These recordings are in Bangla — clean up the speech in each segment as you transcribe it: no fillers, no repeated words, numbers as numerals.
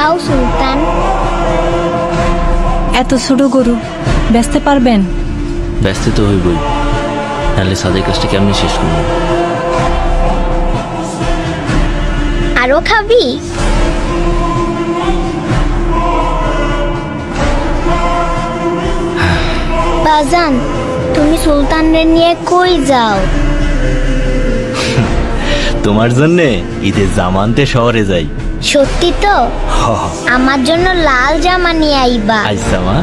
খাও সুলতান। এত ছোট গরু বেচতে পারবেন? ব্যস্ত তো হইবই, তাহলে সাদের কাজটা কেমনি শেষ করবো? আরো খাবি? বাজান, তুমি সুলতানরে নিয়ে কই যাও? তোমার জন্যে ঈদের জামা আনতে শহরে যাই। সত্যি তো? আমার জন্য লাল জামা নিয়ে আইবা। আজ জামা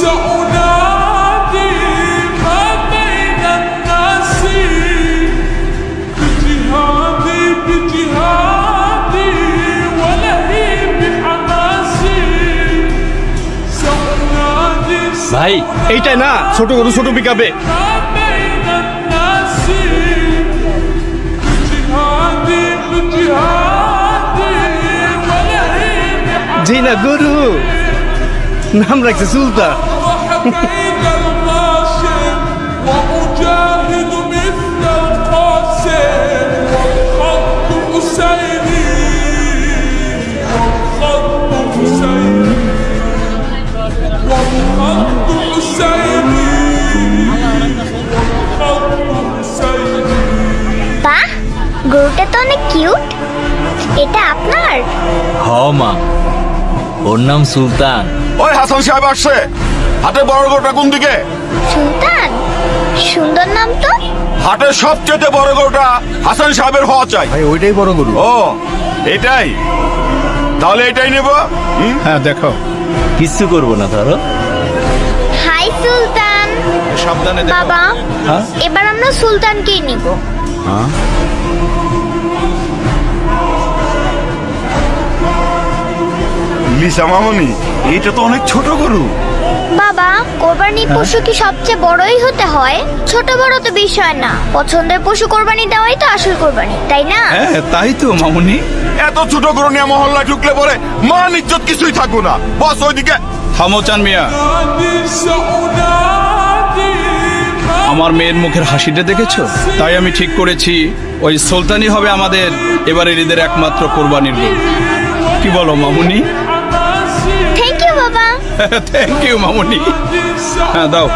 سأنادي ما بين الناس بجهادي بجهادي ولهيب حماسي سأنادي ভাই, এইটাই না ছোট গরু ছোট পিকাবে। ما بين الناس بجهادي بجهادي ولهيب জি না গরু নাম রাখছে সুলতান। وحكيد الغاشم وأجاهد مثل القاسم والخط حسيني والخط حسيني والخط حسيني والخط حسيني বাহ, গরুটা তো অনেক কিউট। এটা আপনার? হ মা, ওর নাম সুলতান। ওই হাসান সাহেব আসছে। হাটের বড় গরুটা কোন দিকে? সুলতান, সুন্দর নাম তো। হাটের সবচেয়ে বড় গরুটা হাসান সাহেবের হওয়া চাই। ভাই ওইটাই বড় গরু। ও এটাই, তাহলে এটাই নেব। হ্যাঁ দেখো, কিচ্ছু করবো না ধরো। হাই সুলতান। সাবধানে দেখো। বাবা, হ্যাঁ? এবার আমরা সুলতানকেই নিব। লিসা মামনি, এটা তো অনেক ছোট গরু। বাবা, কোরবানির পশু কি সবচেয়ে বড়ই হতে হয়? ছোট বড় তো বিষয় না, পছন্দের পশু কোরবানি দেওয়াই তো আসল কোরবানি, তাই না? হ্যাঁ তাই তো মামুনি। এত ছোট গরু নিয়ে মহল্লায় ঢুকলে পরে মান ইজ্জত কিছুই থাকবো না। বস ওইদিকে। থামো চান মিয়া, سأنادي আমার মেয়ের মুখের হাসিটা দেখেছো? তাই আমি ঠিক করেছি ওই সুলতানই হবে আমাদের এবারের ঈদের একমাত্র কোরবানির গরু। কি বলো মামুনি? থ্যাংক ইউ বাবা। থ্যাংক ইউ মামুনি। হ্যাঁ দাও।